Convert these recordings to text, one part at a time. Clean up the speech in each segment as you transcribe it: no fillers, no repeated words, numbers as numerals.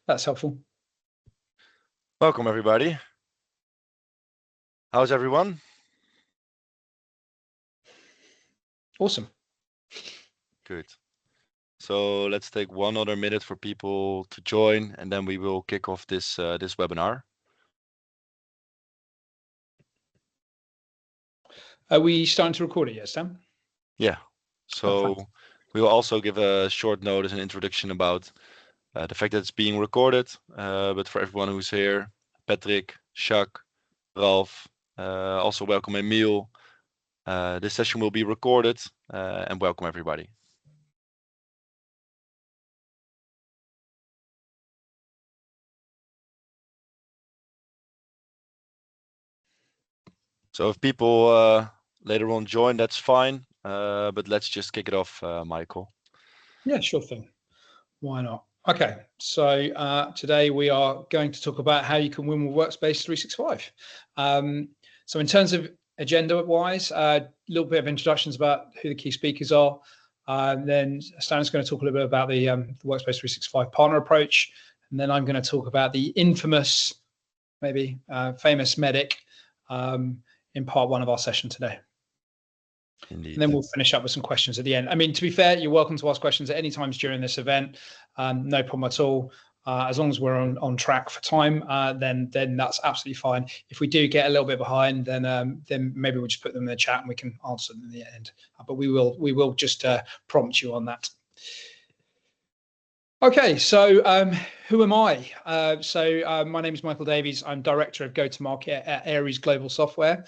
That's helpful. Welcome, everybody. How's everyone? Awesome. Good. So let's take 1 other minute for people to join, and then we will kick off this this webinar. Are we starting to record it yet, Sam? Yeah. So we will also give a short notice and introduction about the fact that it's being recorded. But for everyone who's here, Patrick, Jacques, Ralph, also welcome Emile. This session will be recorded, and welcome everybody. So if people later on join, that's fine. But let's just kick it off, Michael. Yeah, sure thing. Why not? Okay, so today we are going to talk about how you can win with Workspace 365. So in terms of agenda-wise, a little bit of introductions about who the key speakers are. Then Stan's going to talk a little bit about the Workspace 365 partner approach. And then I'm going to talk about the infamous, maybe famous MEDDPICC in part 1 of our session today. Indeed. And then we'll finish up with some questions at the end. I mean, to be fair, you're welcome to ask questions at any times during this event. No problem at all. As long as we're on track for time, then that's absolutely fine. If we do get a little bit behind, then maybe we'll just put them in the chat and we can answer them in the end. But we will just prompt you on that. Okay, so who am I? My name is Michael Davies. I'm Director of Go-to-Market at Aries Global Software.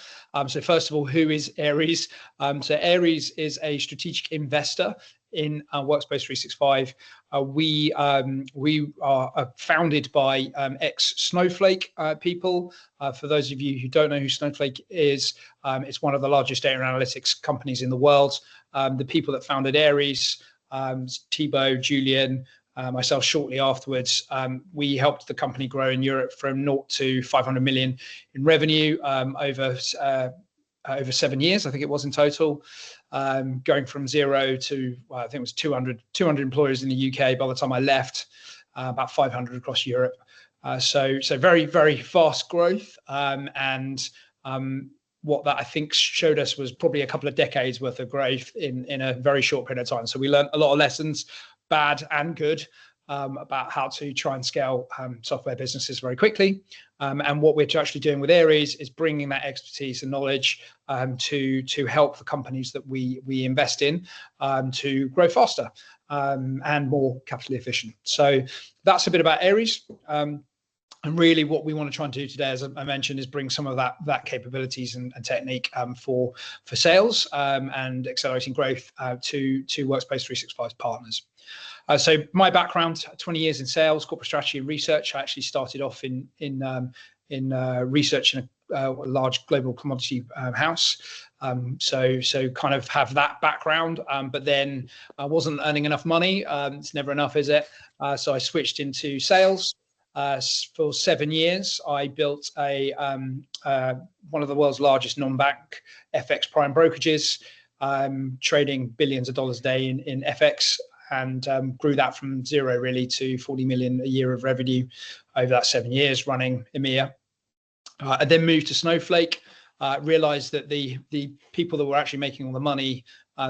So first of all, who is Aries? So Aries is a strategic investor in Workspace 365. We are founded by ex-Snowflake people. For those of you who don't know who Snowflake is, it's one of the largest data analytics companies in the world. The people that founded Aries, Thibaut, Julian, myself shortly afterwards, we helped the company grow in Europe from 0 to 500 million in revenue over 7 years, I think it was in total, going from 0 to, well, I think it was 200 employees in the UK by the time I left, about 500 across Europe. So very, very fast growth. What that I think showed us was probably a couple of decades worth of growth in a very short period of time. So we learned a lot of lessons, bad and good, about how to try and scale software businesses very quickly. And what we're actually doing with Aries is bringing that expertise and knowledge to help the companies that we invest in to grow faster and more capitally efficient. So that's a bit about Aries. And really what we want to try and do today, as I mentioned, is bring some of that capabilities and technique for sales and accelerating growth to Workspace 365's partners. So my background, 20 years in sales, corporate strategy and research. I actually started off in research in a large global commodity house. So kind of have that background, but then I wasn't earning enough money. It's never enough, is it? So I switched into sales. For 7 years, I built one of the world's largest non-bank FX prime brokerages, trading billions of dollars a day in FX, and grew that from 0 really to 40 million a year of revenue over that 7 years running EMEA. I then moved to Snowflake, realized that the people that were actually making all the money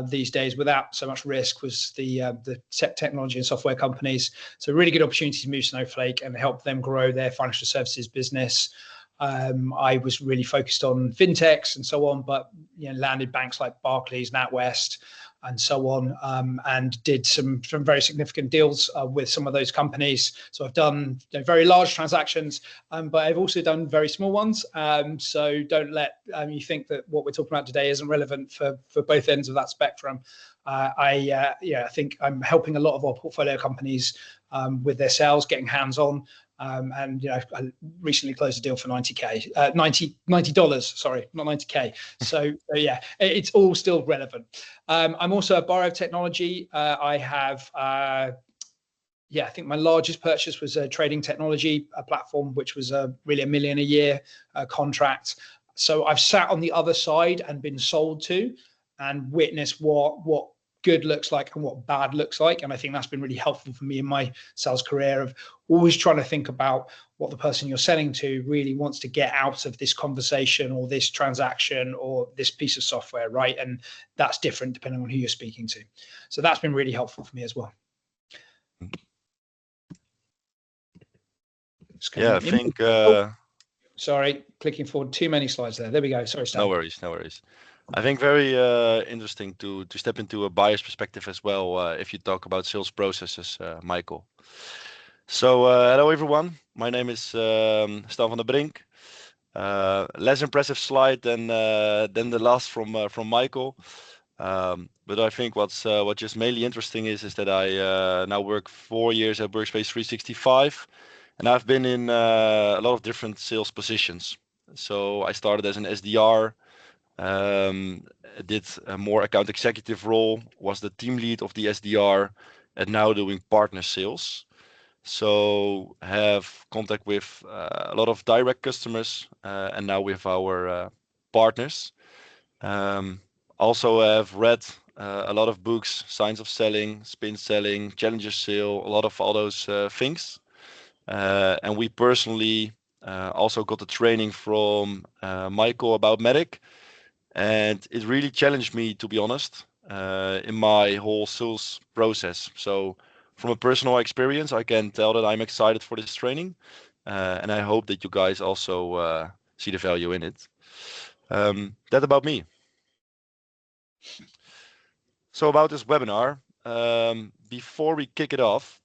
these days without so much risk was the technology and software companies. So really good opportunity to move Snowflake and help them grow their financial services business. I was really focused on fintechs and so on, but landed banks like Barclays, NatWest, and so on, and did some very significant deals with some of those companies. So I've done very large transactions, but I've also done very small ones. So don't let you think that what we're talking about today isn't relevant for both ends of that spectrum. I think I'm helping a lot of our portfolio companies with their sales, getting hands-on. And I recently closed a deal for $90K, $90, sorry, not 90K. So yeah, it's all still relevant. I'm also a borrower of technology. I have, I think my largest purchase was a trading technology platform, which was really $1 million a year contract. So I've sat on the other side and been sold to and witnessed what good looks like and what bad looks like. And I think that's been really helpful for me in my sales career, of always trying to think about what the person you're selling to really wants to get out of this conversation or this transaction or this piece of software, right? And that's different depending on who you're speaking to. So that's been really helpful for me as well. Yeah, I think... Sorry, clicking forward too many slides there. There we go. Sorry, Stan. No worries, no worries. I think very interesting to step into a buyer's perspective as well, if you talk about sales processes, Michael. So hello everyone, my name is Stan van der Brink. Less impressive slide than the last from Michael. But I think what's just mainly interesting is that I now work 4 years at Workspace 365, and I've been in a lot of different sales positions. So I started as an SDR, did a more account executive role, was the team lead of the SDR, and now doing partner sales. So have contact with a lot of direct customers, and now with our partners. Also have read a lot of books, Science of Selling, Spin Selling, Challenger Sale, a lot of all those things. And we personally also got the training from Michael about MEDDPICC, and it really challenged me, to be honest, in my whole sales process. So from a personal experience, I can tell that I'm excited for this training, and I hope that you guys also see the value in it. That about me. So about this webinar, before we kick it off,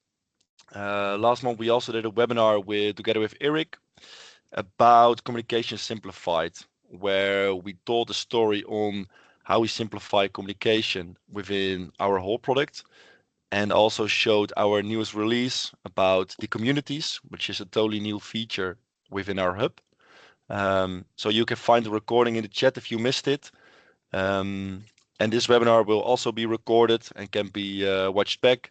last month we also did a webinar together with Eric about communication simplified, where we told a story on how we simplify communication within our whole product, and also showed our newest release about the communities, which is a totally new feature within our hub. So you can find the recording in the chat if you missed it. And this webinar will also be recorded and can be watched back.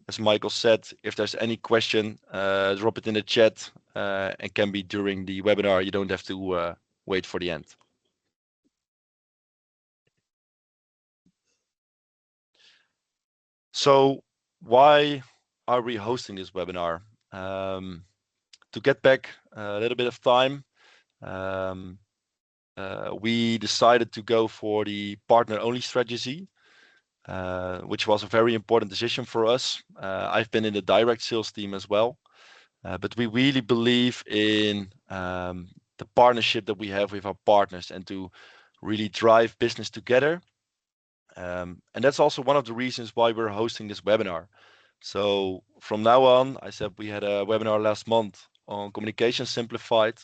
As Michael said, if there's any question, drop it in the chat, and can be during the webinar. You don't have to wait for the end. So why are we hosting this webinar? To get back a little bit of time, we decided to go for the partner-only strategy, which was a very important decision for us. I've been in the direct sales team as well, but we really believe in the partnership that we have with our partners and to really drive business together. And that's also one of the reasons why we're hosting this webinar. So from now on, I said we had a webinar last month on communication simplified.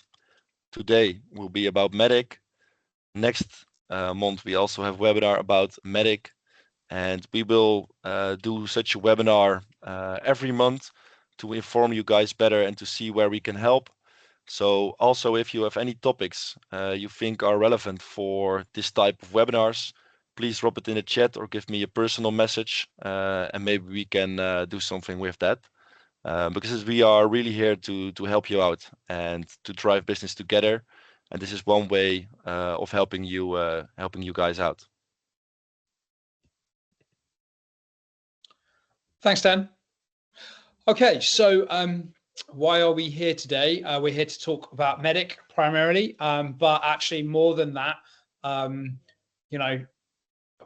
Today will be about MEDDPICC. Next month, we also have a webinar about MEDDPICC, and we will do such a webinar every month to inform you guys better and to see where we can help. So also, if you have any topics you think are relevant for this type of webinars, please drop it in the chat or give me a personal message, and maybe we can do something with that. Because we are really here to help you out and to drive business together. And this is one way of helping you guys out. Thanks, Dan. Okay, so why are we here today? We're here to talk about MEDDPICC primarily, but actually more than that, you know,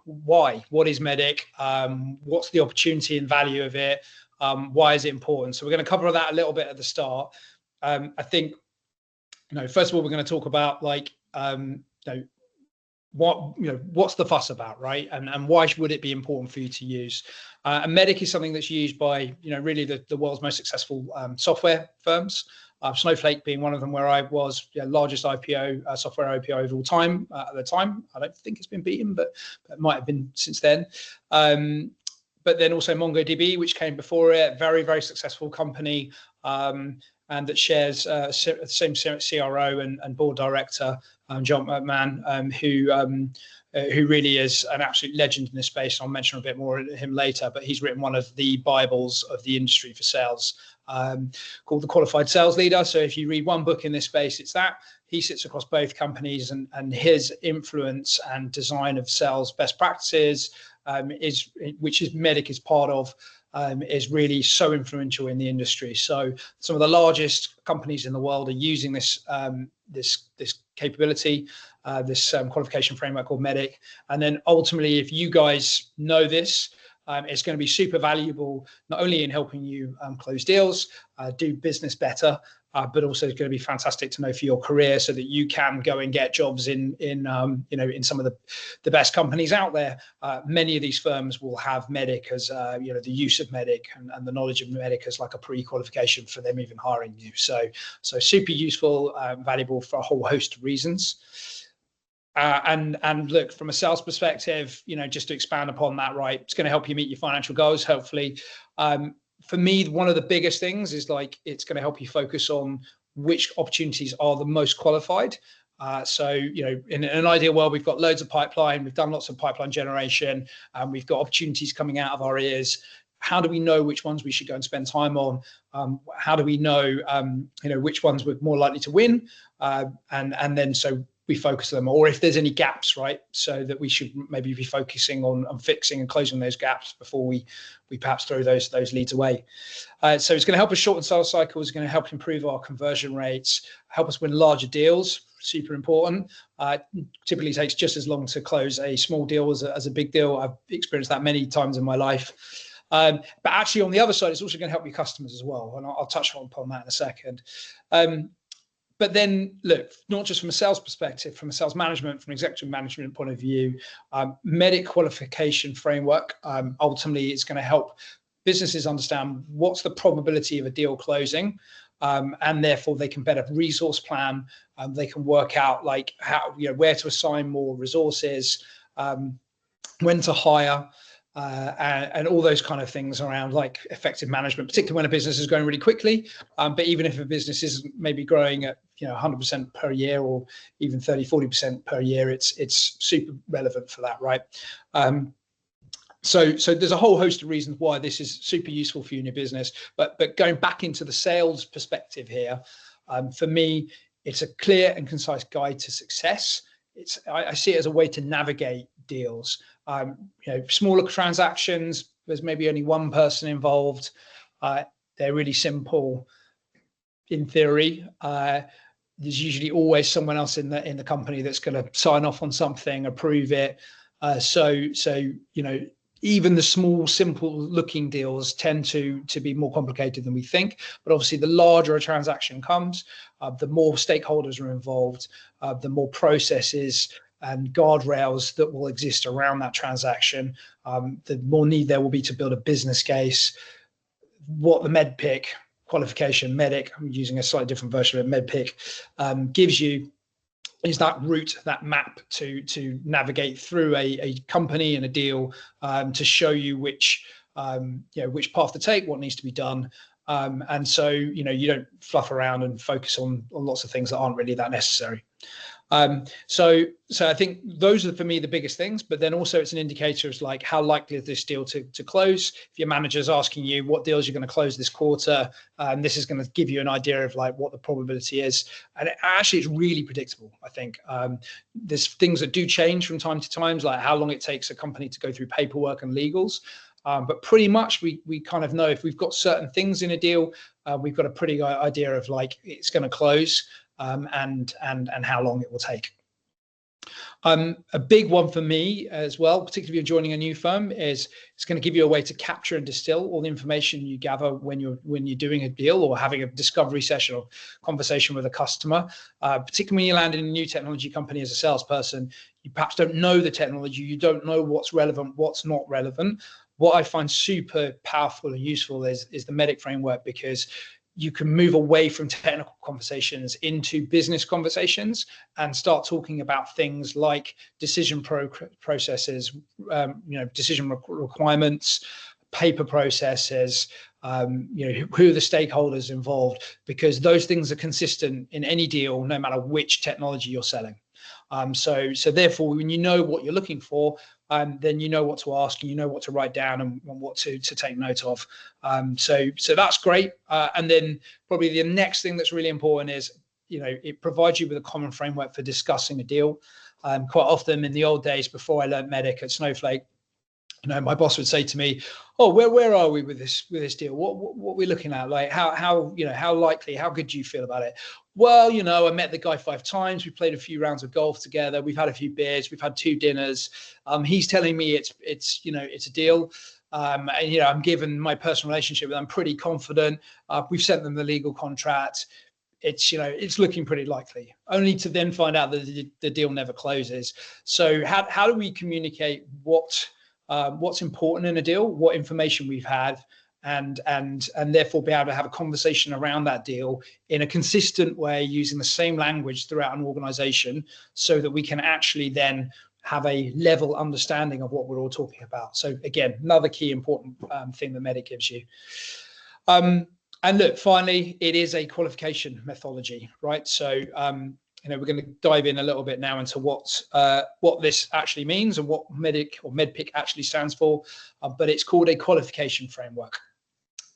why? What is MEDDPICC? What's the opportunity and value of it? Why is it important? So we're going to cover that a little bit at the start. I think, you know, first of all, we're going to talk about like, you know, what's the fuss about, right? And why would it be important for you to use? And MEDDPICC is something that's used by, you know, really the world's most successful software firms. Snowflake being one of them, where I was the largest IPO, software IPO of all time at the time. I don't think it's been beaten, but it might have been since then. But then also MongoDB, which came before it, very, very successful company, and that shares the same CRO and board director, John McMahon, who really is an absolute legend in this space. I'll mention a bit more of him later, but he's written one of the Bibles of the industry for sales, called The Qualified Sales Leader. So if you read one book in this space, it's that. He sits across both companies, and his influence and design of sales best practices which is MEDDPICC is part of, is really so influential in the industry. So some of the largest companies in the world are using this this capability, this qualification framework called MEDDPICC. And then ultimately, if you guys know this, it's going to be super valuable, not only in helping you close deals, do business better, but also it's going to be fantastic to know for your career, so that you can go and get jobs in in some of the best companies out there. Many of these firms will have MEDDPICC as the use of MEDDPICC and the knowledge of MEDDPICC as like a pre-qualification for them even hiring you. So super useful, valuable for a whole host of reasons. And look, from a sales perspective, just to expand upon that, right, it's going to help you meet your financial goals, hopefully. For me, one of the biggest things is like, it's going to help you focus on which opportunities are the most qualified. So, in an ideal world, we've got loads of pipeline, we've done lots of pipeline generation, and we've got opportunities coming out of our ears. How do we know which ones we should go and spend time on? How do we know, which ones we're more likely to win? And then so we focus them, or if there's any gaps, right? So that we should maybe be focusing on fixing and closing those gaps before we perhaps throw those leads away. So it's going to help us shorten sales cycles, it's going to help improve our conversion rates, help us win larger deals, super important. Typically takes just as long to close a small deal as a big deal. I've experienced that many times in my life. But actually on the other side, it's also going to help your customers as well. And I'll touch upon that in a second. But then look, not just from a sales perspective, from a sales management, from an executive management point of view, MEDDPICC qualification framework, ultimately it's going to help businesses understand what's the probability of a deal closing, and therefore they can better resource plan. They can work out like how, where to assign more resources, when to hire, and all those kind of things around like effective management, particularly when a business is growing really quickly. But even if a business isn't maybe growing at 100% per year, or even 30-40% per year, it's super relevant for that, right? So there's a whole host of reasons why this is super useful for you in your business. But going back into the sales perspective here, for me, it's a clear and concise guide to success. I see it as a way to navigate deals. Smaller transactions, there's maybe only one person involved. They're really simple in theory. There's usually always someone else in the company that's going to sign off on something, approve it. So even the small, simple looking deals tend to be more complicated than we think. But obviously, the larger a transaction comes, the more stakeholders are involved, the more processes and guardrails that will exist around that transaction, the more need there will be to build a business case. What the MEDDPICC qualification, MEDDPICC, I'm using a slightly different version of MEDDPICC, gives you is that route, that map to navigate through a company and a deal, to show you which path to take, what needs to be done. And so, you don't fluff around and focus on lots of things that aren't really that necessary. So I think those are for me the biggest things, but then also it's an indicator of like how likely is this deal to close. If your manager's asking you what deals you're going to close this quarter, this is going to give you an idea of like what the probability is. And actually it's really predictable. I think there's things that do change from time to time, like how long it takes a company to go through paperwork and legals. But pretty much we kind of know if we've got certain things in a deal, we've got a pretty good idea of like it's going to close. And how long it will take. A big one for me as well, particularly if you're joining a new firm, is it's going to give you a way to capture and distill all the information you gather when you're doing a deal or having a discovery session or conversation with a customer. Particularly when you land in a new technology company as a salesperson, you perhaps don't know the technology, you don't know what's relevant, what's not relevant. What I find super powerful and useful is the MEDDPICC framework, because you can move away from technical conversations into business conversations and start talking about things like decision processes, decision requirements, paper processes, who are the stakeholders involved, because those things are consistent in any deal, no matter which technology you're selling. So therefore, when you know what you're looking for, then you know what to ask, and you know what to write down and what to take note of. So that's great. And then probably the next thing that's really important is, it provides you with a common framework for discussing a deal. Quite often in the old days, before I learned MEDDPICC at Snowflake, You know, my boss would say to me, "Oh, where are we with this deal? What are we looking at? Like how you know, how likely, how good do you feel about it?" Well, you know, I met the guy 5 times. We played a few rounds of golf together. We've had a few beers. We've had 2 dinners. He's telling me it's you know, it's a deal. And you know, I'm given my personal relationship with. I'm pretty confident. We've sent them the legal contract. It's, you know, it's looking pretty likely, only to then find out that the deal never closes. So how do we communicate what's important in a deal, what information we've had, and therefore be able to have a conversation around that deal in a consistent way, using the same language throughout an organization, so that we can actually then have a level understanding of what we're all talking about. So again, another key important thing that MEDDPICC gives you. And look, finally, it is a qualification methodology, right? So, you know, we're going to dive in a little bit now into what this actually means and what MEDDPICC or MEDDPICC actually stands for, but it's called a qualification framework.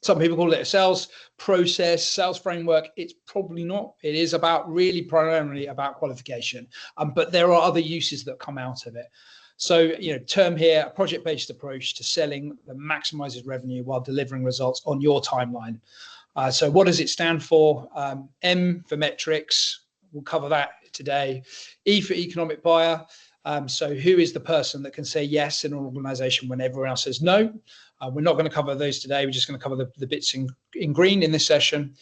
Some people call it a sales process, sales framework. It's probably not. It is really primarily about qualification, but there are other uses that come out of it. So, you know, term here, a project-based approach to selling that maximizes revenue while delivering results on your timeline. So what does it stand for? M for metrics. We'll cover that today. E for economic buyer. So who is the person that can say yes in an organization when everyone else says no? We're not going to cover those today. We're just going to cover the bits in green in this session.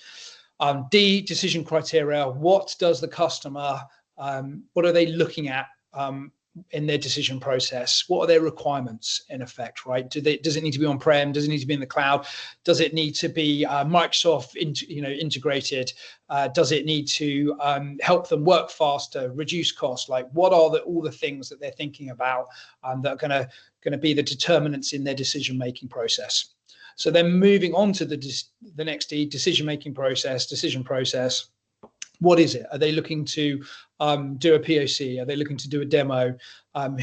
D, decision criteria. What does the customer, what are they looking at in their decision process? What are their requirements in effect, right? Does it need to be on-prem? Does it need to be in the cloud? Does it need to be Microsoft integrated? Does it need to help them work faster, reduce costs? Like, what are all the things that they're thinking about that are going to be the determinants in their decision-making process? So then moving on to the next D, decision-making process, decision process. What is it? Are they looking to do a POC? Are they looking to do a demo?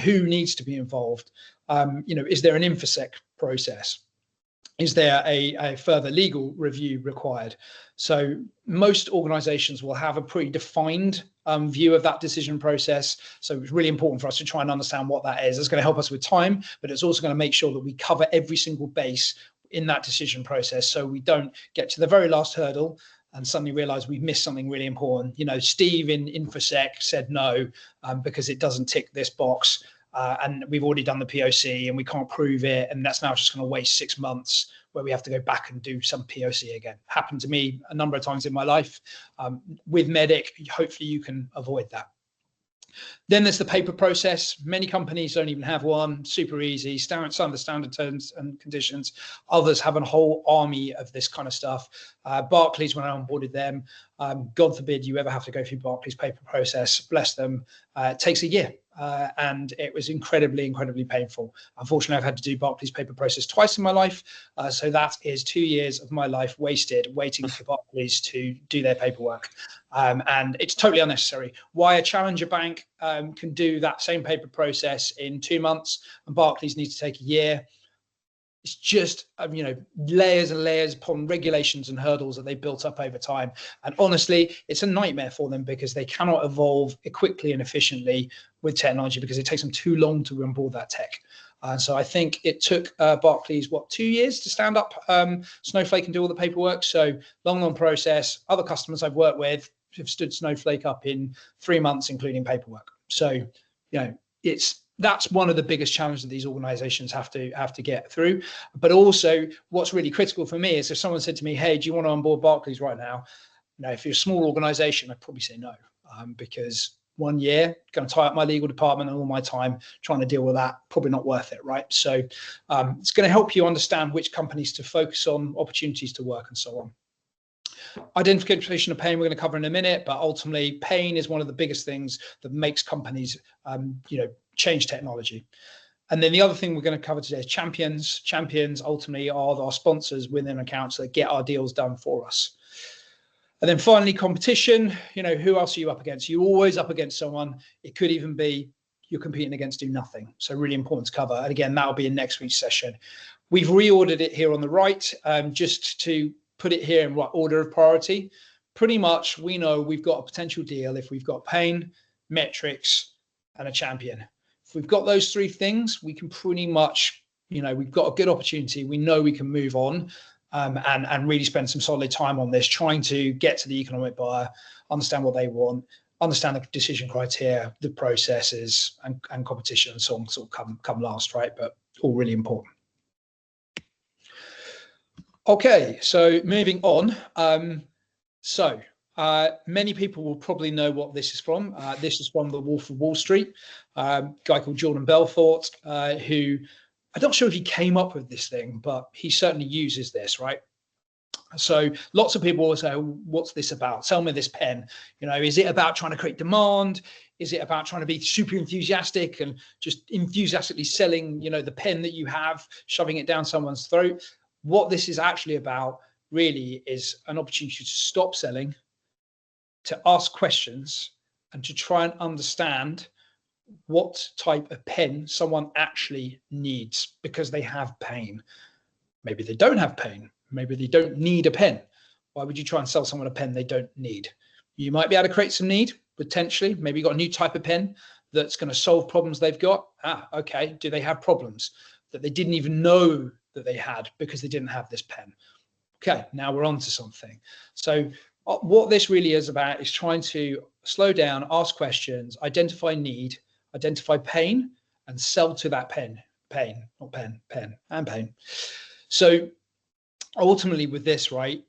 Who needs to be involved? You know, is there an InfoSec process? Is there a further legal review required? So most organizations will have a pretty defined view of that decision process. So it's really important for us to try and understand what that is. It's going to help us with time, but it's also going to make sure that we cover every single base in that decision process, so we don't get to the very last hurdle and suddenly realize we've missed something really important. You know, Steve in InfoSec said no because it doesn't tick this box, and we've already done the POC and we can't prove it, and that's now just going to waste 6 months where we have to go back and do some POC again. Happened to me a number of times in my life. With MEDDPICC, hopefully you can avoid that. Then there's the paper process. Many companies don't even have one. Super easy, some of the standard terms and conditions. Others have a whole army of this kind of stuff. Barclays, when I onboarded them, God forbid you ever have to go through Barclays paper process, bless them, it takes a year. And it was incredibly painful. Unfortunately, I've had to do Barclays paper process twice in my life. So that is 2 years of my life wasted waiting for Barclays to do their paperwork. And it's totally unnecessary. Why a challenger bank can do that same paper process in 2 months and Barclays needs to take a year. It's just, you know, layers and layers upon regulations and hurdles that they built up over time. And honestly, it's a nightmare for them because they cannot evolve quickly and efficiently with technology because it takes them too long to onboard that tech. So I think it took Barclays, 2 years to stand up Snowflake and do all the paperwork. So long process. Other customers I've worked with have stood Snowflake up in 3 months, including paperwork. So, you know, that's one of the biggest challenges that these organizations have to get through. But also what's really critical for me is if someone said to me, hey, do you want to onboard Barclays right now? You know, if you're a small organization, I'd probably say no, because 1 year going to tie up my legal department and all my time trying to deal with that, probably not worth it, right? So it's going to help you understand which companies to focus on, opportunities to work and so on. Identification of pain we're going to cover in a minute, but ultimately pain is one of the biggest things that makes companies you know, change technology. And then the other thing we're going to cover today is champions. Champions ultimately are our sponsors within accounts that get our deals done for us. And then finally, competition. You know, who else are you up against? You're always up against someone. It could even be you're competing against do nothing. So really important to cover. And again, that'll be in next week's session. We've reordered it here on the right just to put it here in what order of priority. Pretty much we know we've got a potential deal if we've got pain, metrics, and a champion. If we've got those 3 things, we can pretty much we've got a good opportunity. We know we can move on and really spend some solid time on this, trying to get to the economic buyer, understand what they want, understand the decision criteria, the processes, and competition and so on sort of come last, right? But all really important. Okay, so moving on. Many people will probably know what this is from. This is from The Wolf of Wall Street, a guy called Jordan Belfort, who, I'm not sure if he came up with this thing, but he certainly uses this, right? So lots of people will say, what's this about? Sell me this pen. Is it about trying to create demand? Is it about trying to be super enthusiastic and just enthusiastically selling, the pen that you have, shoving it down someone's throat? What this is actually about really is an opportunity to stop selling, to ask questions, and to try and understand what type of pen someone actually needs because they have pain. Maybe they don't have pain. Maybe they don't need a pen. Why would you try and sell someone a pen they don't need? You might be able to create some need, potentially. Maybe you've got a new type of pen that's going to solve problems they've got. Okay. Do they have problems that they didn't even know that they had because they didn't have this pen? Okay, now we're on to something. So what this really is about is trying to slow down, ask questions, identify need, identify pain, and sell to that pain, not pen, and pain. So ultimately with this, right,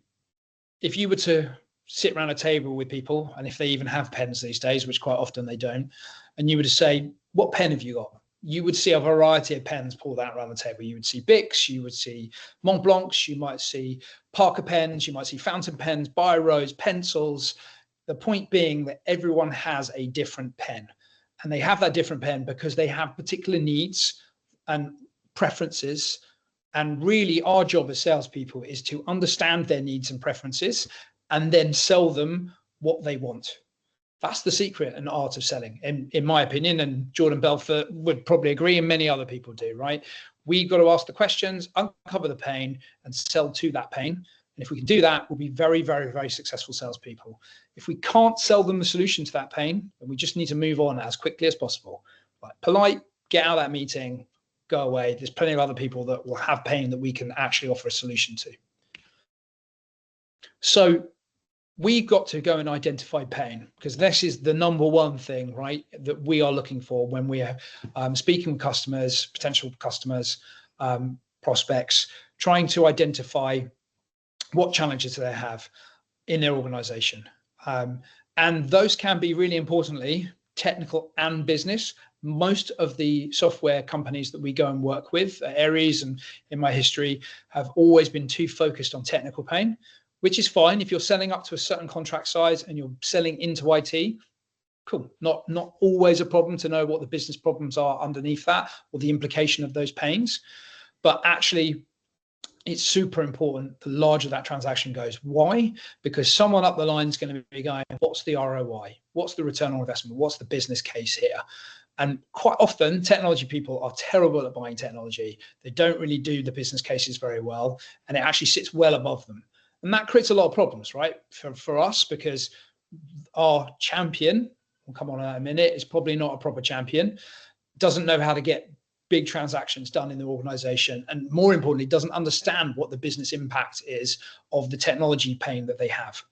if you were to sit around a table with people, and if they even have pens these days, which quite often they don't, and you were to say, what pen have you got? You would see a variety of pens pulled out around the table. You would see Bics, you would see Mont Blancs, you might see Parker pens, you might see fountain pens, biros, pencils. The point being that everyone has a different pen, and they have that different pen because they have particular needs and preferences. And really our job as salespeople is to understand their needs and preferences and then sell them what they want. That's the secret and art of selling, in my opinion, and Jordan Belfort would probably agree, and many other people do, right? We've got to ask the questions, uncover the pain, and sell to that pain. And if we can do that, we'll be very, very, very successful salespeople. If we can't sell them the solution to that pain, then we just need to move on as quickly as possible. Like, polite, get out of that meeting, go away. There's plenty of other people that will have pain that we can actually offer a solution to. So we've got to go and identify pain, because this is the number one thing, right, that we are looking for when we are speaking with customers, potential customers, prospects, trying to identify what challenges they have in their organization. And those can be, really importantly, technical and business. Most of the software companies that we go and work with, Aries and in my history, have always been too focused on technical pain, which is fine if you're selling up to a certain contract size and you're selling into IT. Cool. Not always a problem to know what the business problems are underneath that or the implication of those pains. But actually, it's super important the larger that transaction goes. Why? Because someone up the line is going to be going, what's the ROI? What's the return on investment? What's the business case here? And quite often, technology people are terrible at buying technology. They don't really do the business cases very well, and it actually sits well above them. And that creates a lot of problems, right, for us, because our champion, we'll come on in a minute, is probably not a proper champion, doesn't know how to get big transactions done in the organization, and more importantly, doesn't understand what the business impact is of the technology pain that they have.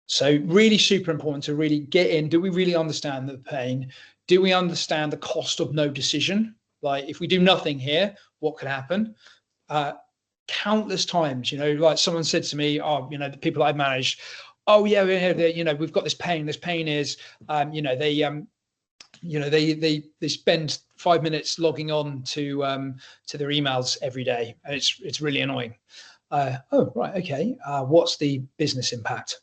So really super important to really get in. Do we really understand the pain? Do we understand the cost of no decision? Like, if we do nothing here, what could happen? Countless times, like someone said to me, the people I've managed, we've got this pain. This pain is, they spend 5 minutes logging on to their emails every day, and it's really annoying. Oh, right, okay. What's the business impact?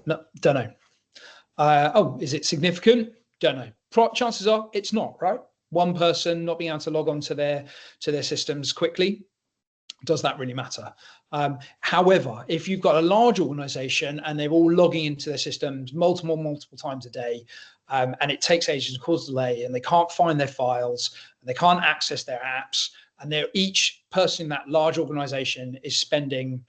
No, don't know. Is it significant? Don't know. Chances are it's not, right? One person not being able to log on to their systems quickly, does that really matter? However, if you've got a large organization and they're all logging into their systems multiple times a day, and it takes ages to cause delay, and they can't find their files, and they can't access their apps, and each person in that large organization is spending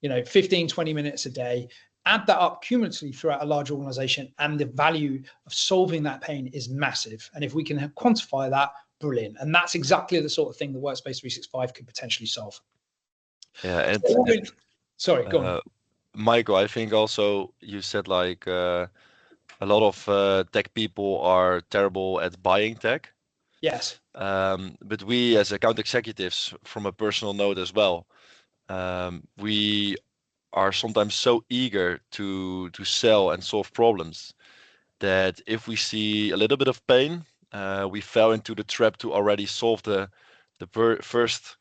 15-20 minutes a day. Add that up cumulatively throughout a large organization, and the value of solving that pain is massive. And if we can quantify that, brilliant. And that's exactly the sort of thing that Workspace 365 could potentially solve. Yeah, and sorry, go on. Michael, I think also you said like a lot of tech people are terrible at buying tech. Yes. But we as account executives, from a personal note as well, we are sometimes so eager to sell and solve problems that if we see a little bit of pain, we fell into the trap to already solve the first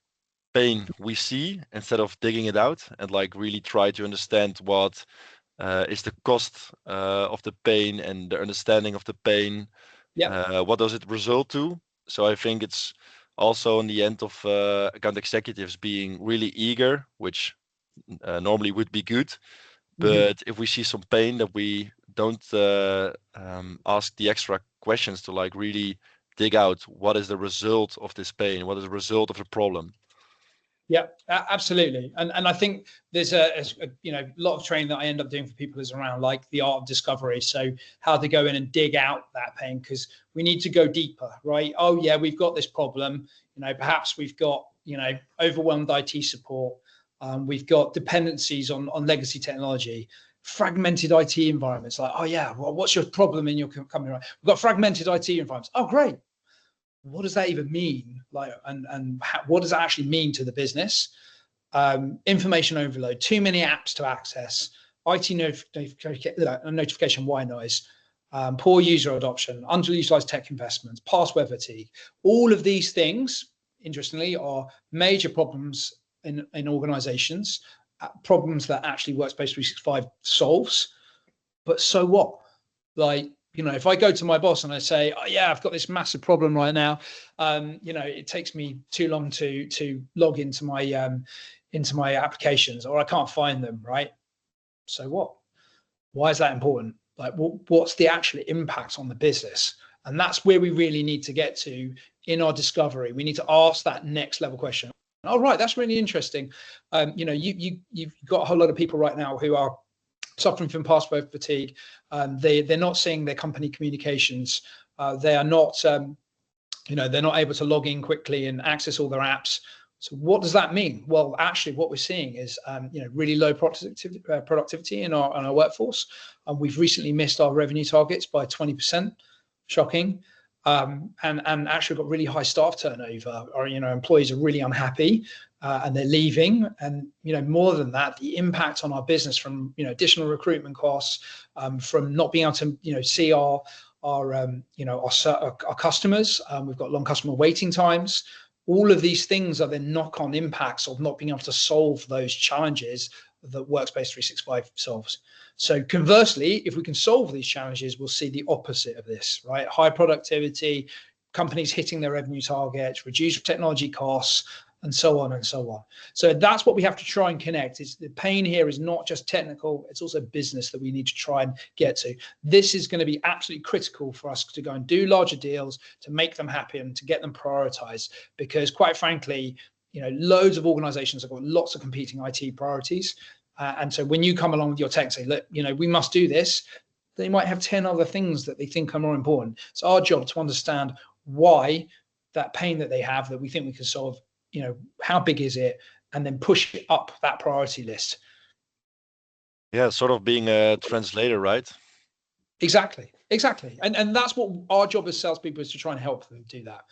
pain we see instead of digging it out and like really try to understand what is the cost of the pain and the understanding of the pain. Yeah. What does it result to? So I think it's also in the end of account executives being really eager, which normally would be good. But if we see some pain, that we don't ask the extra questions to like really dig out what is the result of this pain, what is the result of the problem. Yeah, absolutely. And I think there's a lot of training that I end up doing for people is around like the art of discovery. So how to go in and dig out that pain, because we need to go deeper, right? Oh yeah, we've got this problem. Perhaps we've got overwhelmed IT support. We've got dependencies on legacy technology, fragmented IT environments. Like, oh yeah, well, what's your problem in your company? Right? We've got fragmented IT environments. Oh great. What does that even mean? Like, and what does that actually mean to the business? Information overload, too many apps to access, IT notification white noise, poor user adoption, underutilized tech investments, password fatigue. All of these things, interestingly, are major problems in organizations, problems that actually Workspace 365 solves. But so what? Like, if I go to my boss and I say, oh yeah, I've got this massive problem right now, it takes me too long to log into my applications, or I can't find them, right? So what? Why is that important? Like, what's the actual impact on the business? And that's where we really need to get to in our discovery. We need to ask that next level question. All right, that's really interesting. You've got a whole lot of people right now who are suffering from password fatigue. They're not seeing their company communications. They are not, they're not able to log in quickly and access all their apps. So what does that mean? Well, actually, what we're seeing is, really low productivity in our workforce. We've recently missed our revenue targets by 20%. Shocking. And actually got really high staff turnover. Or employees are really unhappy. And they're leaving, and more than that, the impact on our business from additional recruitment costs, from not being able to see our customers. We've got long customer waiting times. All of these things are the knock-on impacts of not being able to solve those challenges that Workspace 365 solves. So conversely, if we can solve these challenges, we'll see the opposite of this, right? High productivity, companies hitting their revenue targets, reduced technology costs, and so on and so on. So that's what we have to try and connect. Is the pain here is not just technical, it's also business that we need to try and get to. This is going to be absolutely critical for us to go and do larger deals, to make them happy and to get them prioritized. Because quite frankly, loads of organizations have got lots of competing IT priorities. And so when you come along with your tech and say, look, we must do this, they might have 10 other things that they think are more important. It's our job to understand why that pain that they have that we think we can solve, how big is it, and then push it up that priority list. Yeah, sort of being a translator, right? Exactly. And that's what our job as salespeople is, to try and help them do that.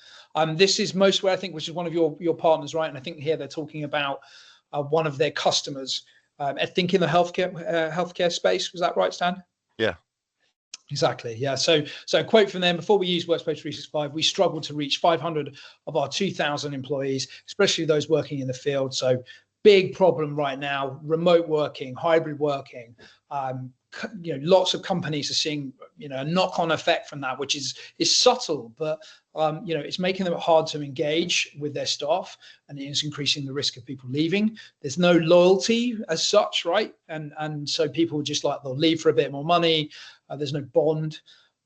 This is Mostware, I think, which is one of your partners, right? And I think here they're talking about one of their customers, I think in the healthcare space. Was that right, Stan? Yeah. Exactly. Yeah. So a quote from them: before we use Workspace 365, we struggled to reach 500 of our 2,000 employees, especially those working in the field. So big problem right now: remote working, hybrid working. Lots of companies are seeing a knock-on effect from that, which is subtle, but it's making them hard to engage with their staff, and it's increasing the risk of people leaving. There's no loyalty as such, right? And so people just they'll leave for a bit more money. There's no bond.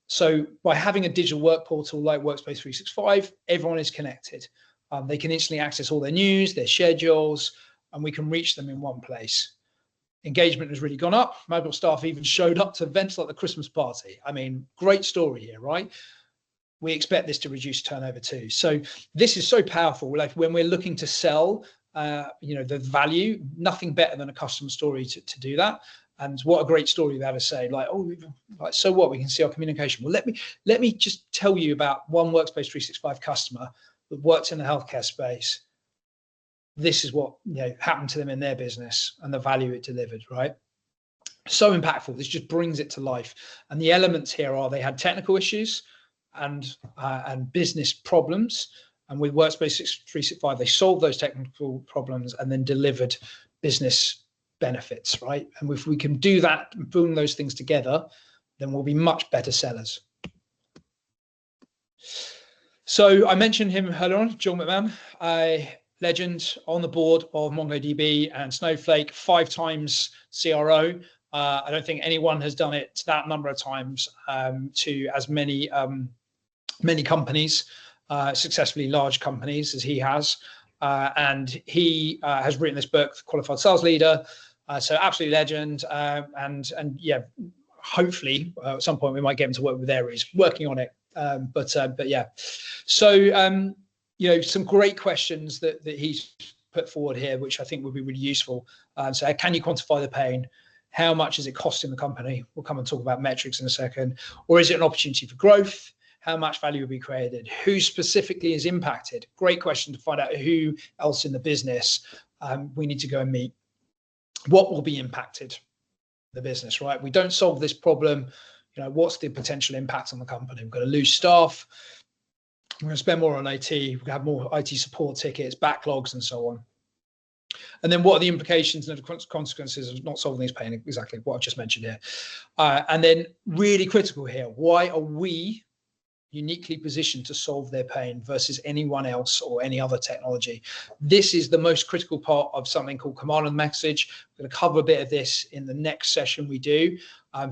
So by having a digital work portal like Workspace 365, everyone is connected. They can instantly access all their news, their schedules, and we can reach them in one place. Engagement has really gone up. Mobile staff even showed up to events like the Christmas party. I mean, great story here, right? we expect this to reduce turnover too. So this is so powerful. Like when we're looking to sell, the value, nothing better than a custom story to do that. And what a great story that is, say, like, oh, like, so what? We can see our communication. Well, let me just tell you about one Workspace 365 customer that worked in the healthcare space. This is what happened to them in their business and the value it delivered, right? So impactful. This just brings it to life. And the elements here are they had technical issues and business problems. And with Workspace 365, they solved those technical problems and then delivered business benefits, right? And if we can do that and bring those things together, then we'll be much better sellers. So I mentioned him earlier on, John McMahon, a legend on the board of MongoDB and Snowflake, 5 times CRO. I don't think anyone has done it that number of times to as many companies, successfully large companies as he has. And he has written this book, Qualified Sales Leader. So absolutely legend. And yeah, hopefully at some point we might get him to work with Aries, working on it. But yeah, so some great questions that he's put forward here, which I think would be really useful. So can you quantify the pain? How much is it costing the company? We'll come and talk about metrics in a second. Or is it an opportunity for growth? How much value will be created? Who specifically is impacted? Great question to find out who else in the business we need to go and meet. What will be impacted? The business, right? We don't solve this problem. What's the potential impact on the company? We're going to lose staff. We're going to spend more on IT. We're going to have more IT support tickets, backlogs, and so on. And then what are the implications and the consequences of not solving these pain? Exactly what I've just mentioned here. And then really critical here, why are we uniquely positioned to solve their pain versus anyone else or any other technology? This is the most critical part of something called command and message. I'm going to cover a bit of this in the next session we do.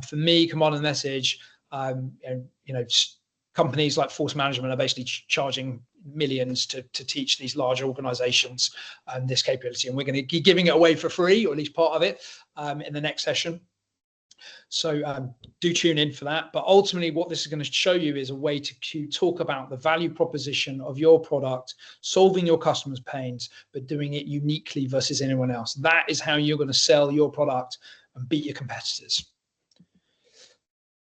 For me, command and message, companies like Force Management are basically charging millions to teach these large organizations this capability, and we're going to be giving it away for free, or at least part of it, in the next session. So do tune in for that. But ultimately what this is going to show you is a way to talk about the value proposition of your product, solving your customers' pains, but doing it uniquely versus anyone else. That is how you're going to sell your product and beat your competitors.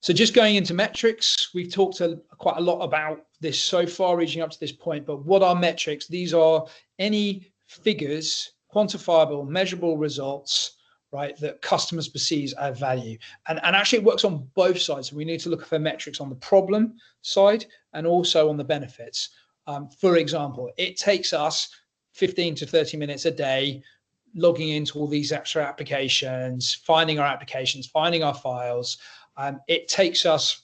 So just going into metrics, we've talked quite a lot about this so far, reaching up to this point, but what are metrics? These are any figures, quantifiable, measurable results, right, that customers perceive as value. And actually it works on both sides. We need to look for metrics on the problem side and also on the benefits. For example, it takes us 15 to 30 minutes a day logging into all these extra applications, finding our applications, finding our files. It takes us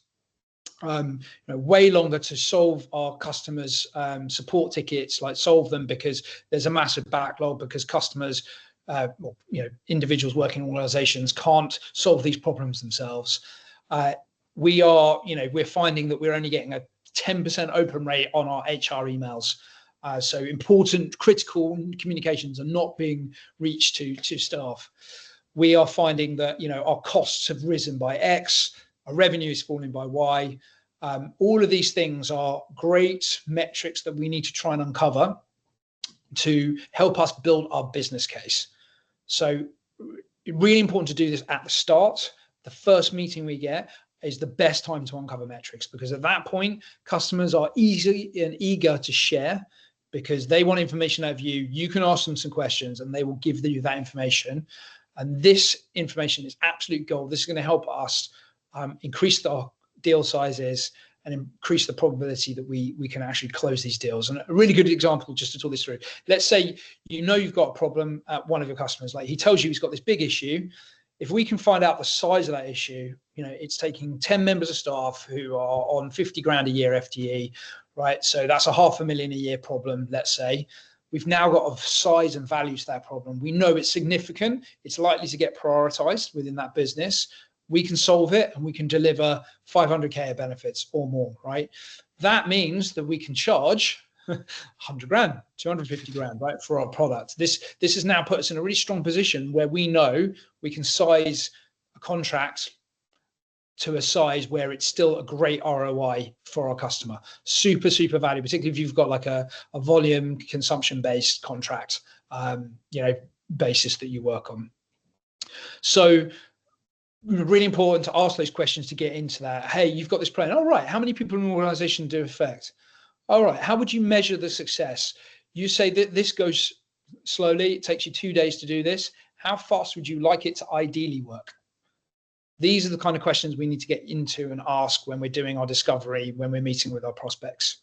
way longer to solve our customers' support tickets, like solve them because there's a massive backlog, because customers, individuals working in organizations can't solve these problems themselves. We're finding that we're only getting a 10% open rate on our HR emails. So important, critical communications are not being reached to staff. We are finding that our costs have risen by X, our revenue is falling by Y. All of these things are great metrics that we need to try and uncover to help us build our business case. So really important to do this at the start. The first meeting we get is the best time to uncover metrics, because at that point, customers are easy and eager to share because they want information out of you. You can ask them some questions and they will give you that information. And this information is absolute gold. This is going to help us increase our deal sizes and increase the probability that we can actually close these deals. And a really good example, just to talk this through, let's say you've got a problem at one of your customers, like he tells you he's got this big issue. If we can find out the size of that issue, it's taking 10 members of staff who are on 50 grand a year FTE, right? So that's a $500,000 a year problem, let's say. We've now got a size and value to that problem. We know it's significant. It's likely to get prioritized within that business. We can solve it and we can deliver 500K of benefits or more, right? That means that we can charge 100 grand, 250 grand, right, for our product. This has now put us in a really strong position where we know we can size a contract to a size where it's still a great ROI for our customer. Super, super valuable, particularly if you've got like a volume consumption-based contract, basis that you work on. So really important to ask those questions to get into that. Hey, you've got this plan. All right, how many people in an organization do affect? All right, how would you measure the success? You say that this goes slowly, it takes you 2 days to do this. How fast would you like it to ideally work? These are the kind of questions we need to get into and ask when we're doing our discovery, when we're meeting with our prospects.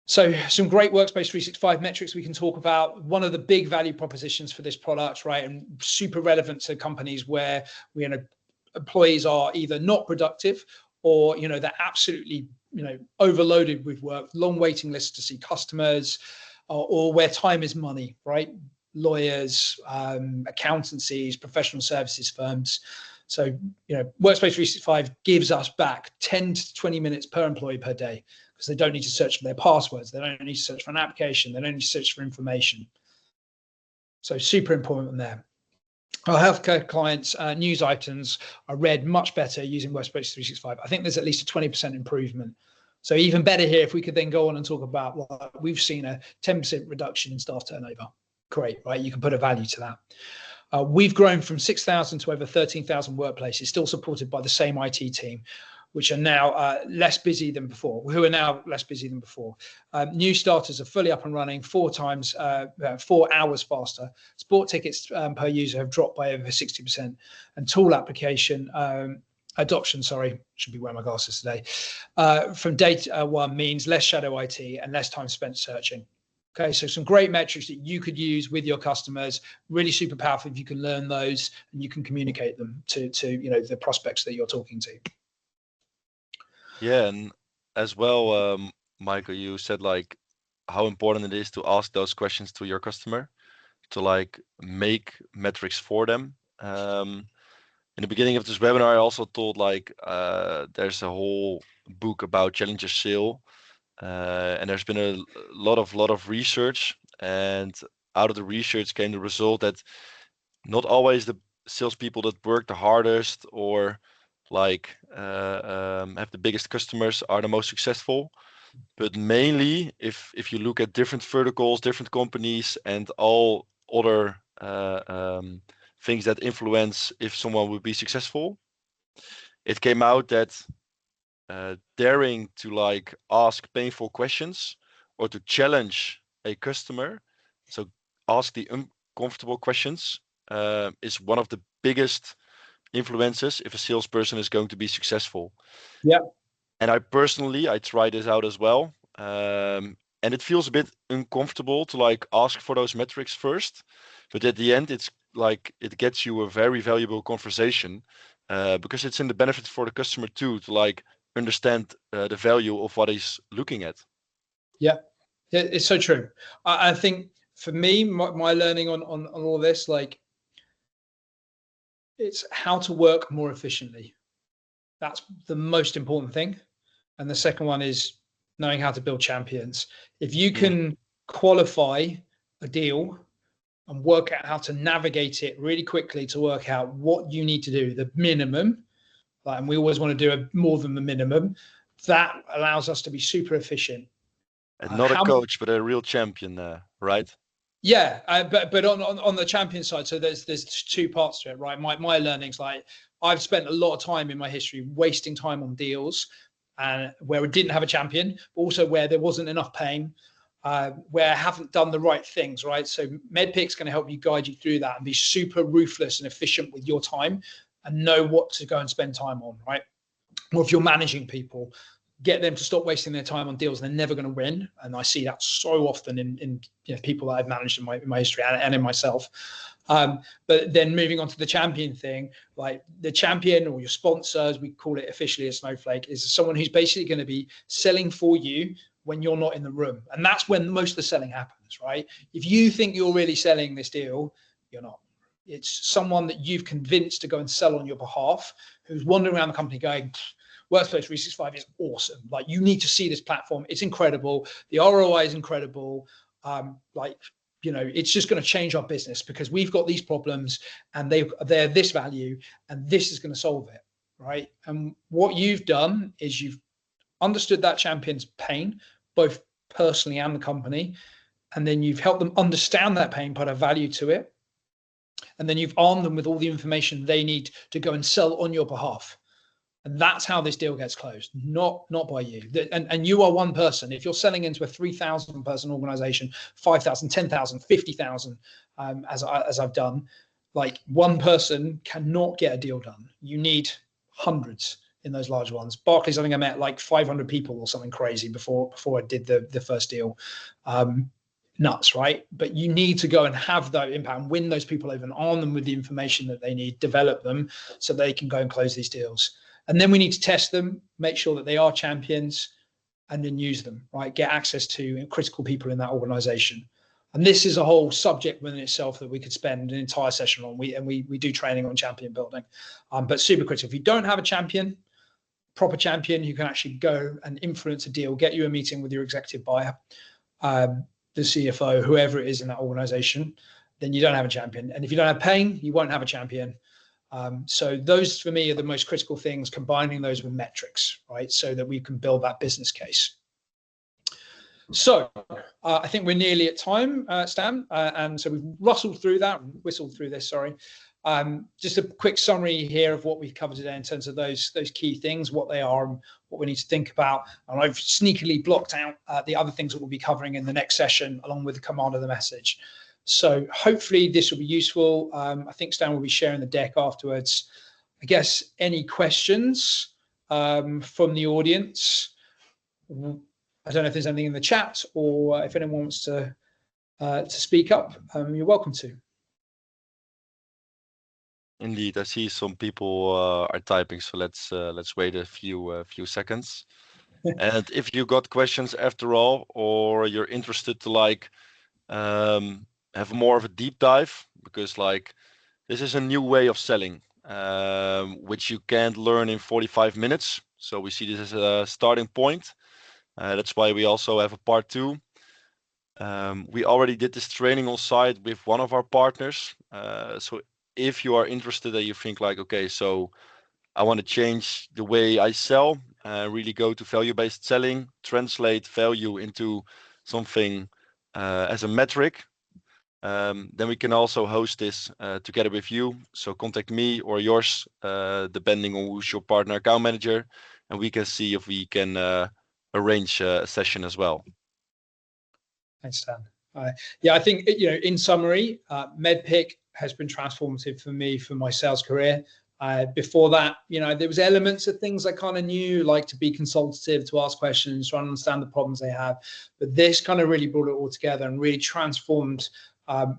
So some great Workspace 365 metrics we can talk about. One of the big value propositions for this product, right, and super relevant to companies where employees are either not productive or they're absolutely overloaded with work, long waiting lists to see customers, or where time is money, right? Lawyers, accountancies, professional services firms. So, Workspace 365 gives us back 10 to 20 minutes per employee per day, because they don't need to search for their passwords. They don't need to search for an application. They don't need to search for information. So super important there. Our healthcare clients' news items are read much better using Workspace 365. I think there's at least a 20% improvement. So even better here, if we could then go on and talk about, well, we've seen a 10% reduction in staff turnover. Great, right? You can put a value to that. We've grown from 6,000 to over 13,000 workplaces, still supported by the same IT team, which are now less busy than before, New starters are fully up and running 4 hours faster. Sport tickets per user have dropped by over 60%. And tool application adoption, should be wearing my glasses today, from day 1 means less shadow IT and less time spent searching. Okay, so some great metrics that you could use with your customers, really super powerful if you can learn those and you can communicate them to the prospects that you're talking to. Yeah, and as well, Michael, you said like how important it is to ask those questions to your customer, to like make metrics for them. In the beginning of this webinar, I also told like there's a whole book about Challenger Sale, and there's been a lot of research, and out of the research came the result that not always the salespeople that work the hardest or like have the biggest customers are the most successful, but mainly if you look at different verticals, different companies, and all other things that influence if someone would be successful, it came out that daring to like ask painful questions or to challenge a customer, so ask the uncomfortable questions, is one of the biggest influences if a salesperson is going to be successful. Yeah. And I try this out as well. And it feels a bit uncomfortable to like ask for those metrics first, but at the end, it's like it gets you a very valuable conversation, because it's in the benefit for the customer too, to like understand the value of what he's looking at. Yeah, it's so true. I think for me, my learning on all this, like, it's how to work more efficiently. That's the most important thing. And the second one is knowing how to build champions. If you can qualify a deal and work out how to navigate it really quickly to work out what you need to do, the minimum, and we always want to do more than the minimum, that allows us to be super efficient. And not a coach, but a real champion, right? Yeah, but on the champion side, so there's 2 parts to it, right? My learnings, like I've spent a lot of time in my history wasting time on deals, and where we didn't have a champion, but also where there wasn't enough pain, where I haven't done the right things, right? So MEDDPICC is going to help you guide you through that and be super ruthless and efficient with your time and know what to go and spend time on, right? Or if you're managing people, get them to stop wasting their time on deals. They're never going to win. And I see that so often in people that I've managed in my history and in myself. But then moving on to the champion thing, like the champion or your sponsor, as we call it officially at Snowflake, is someone who's basically going to be selling for you when you're not in the room. And that's when most of the selling happens, right? If you think you're really selling this deal, you're not. It's someone that you've convinced to go and sell on your behalf, who's wandering around the company going, Workspace 365 is awesome. Like, you need to see this platform. It's incredible. The ROI is incredible. Like, it's just going to change our business because we've got these problems and they're this value and this is going to solve it, right? And what you've done is you've understood that champion's pain, both personally and the company, and then you've helped them understand that pain, put a value to it, and then you've armed them with all the information they need to go and sell on your behalf. And that's how this deal gets closed, not by you. And you are one person. If you're selling into a 3,000 person organization, 5,000, 10,000, 50,000, as I've done, like one person cannot get a deal done. You need hundreds in those large ones. Barclays, I think I met like 500 people or something crazy before I did the first deal. Nuts, right? But you need to go and have that impact and win those people over and arm them with the information that they need, develop them so they can go and close these deals. And then we need to test them, make sure that they are champions, and then use them, right? Get access to critical people in that organization. And this is a whole subject within itself that we could spend an entire session on. We do training on champion building, but super critical. If you don't have a champion, proper champion, who can actually go and influence a deal, get you a meeting with your executive buyer, the CFO, whoever it is in that organization, then you don't have a champion. And if you don't have pain, you won't have a champion. So those for me are the most critical things, combining those with metrics, right? So that we can build that business case. So I think we're nearly at time, Stan. And so we've whistled through this, sorry. Just a quick summary here of what we've covered today in terms of those key things, what they are and what we need to think about. And I've sneakily blocked out the other things that we'll be covering in the next session, along with the command of the message. So hopefully this will be useful. I think Stan will be sharing the deck afterwards. I guess any questions from the audience? I don't know if there's anything in the chat, or if anyone wants to speak up, you're welcome to. Indeed, I see some people are typing, so let's wait a few seconds. And if you got questions after all, or you're interested to have more of a deep dive, because this is a new way of selling, which you can't learn in 45 minutes. So we see this as a starting point. That's why we also have a part 2. We already did this training on site with one of our partners. So if you are interested and you think okay, so I want to change the way I sell, really go to value-based selling, translate value into something as a metric, then we can also host this together with you. So contact me or yours, depending on who's your partner account manager, and we can see if we can arrange a session as well. Thanks, Stan. Yeah, I think, in summary, MEDDPICC has been transformative for me for my sales career. Before that, there was elements of things I kind of knew, like to be consultative, to ask questions, try and understand the problems they have. But this kind of really brought it all together and really transformed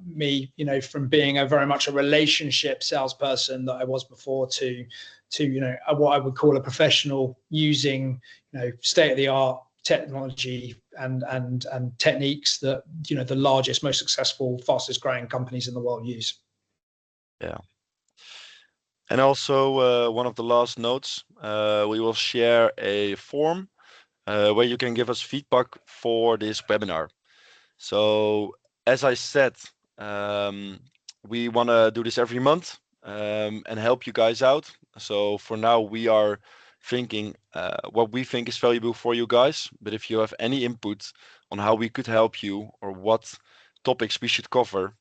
me, from being very much a relationship salesperson that I was before to what I would call a professional, using state-of-the-art technology and techniques that the largest, most successful, fastest growing companies in the world use. Yeah. And also one of the last notes, we will share a form where you can give us feedback for this webinar. So as I said, we want to do this every month and help you guys out. So for now, we are thinking what we think is valuable for you guys. But if you have any input on how we could help you or what topics we should cover,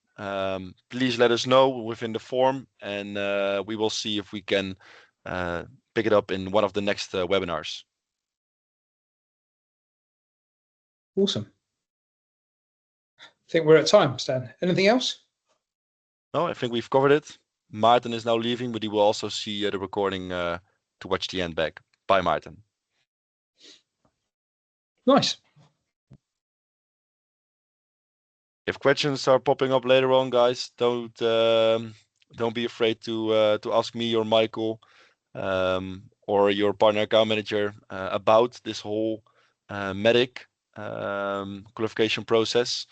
please let us know within the form, and we will see if we can pick it up in one of the next webinars. Awesome. I think we're at time, Stan. Anything else? No, I think we've covered it. Martin is now leaving, but he will also see the recording to watch the end back. Bye, Martin. Nice. If questions are popping up later on, guys, don't be afraid to ask me or Michael or your partner account manager about this whole MEDDPICC qualification process.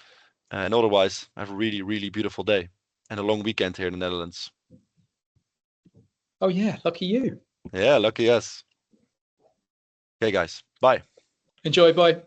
And otherwise, have a really, really beautiful day and a long weekend here in the Netherlands. Oh yeah, lucky you. Yeah, lucky us. Okay, guys. Bye. Enjoy. Bye.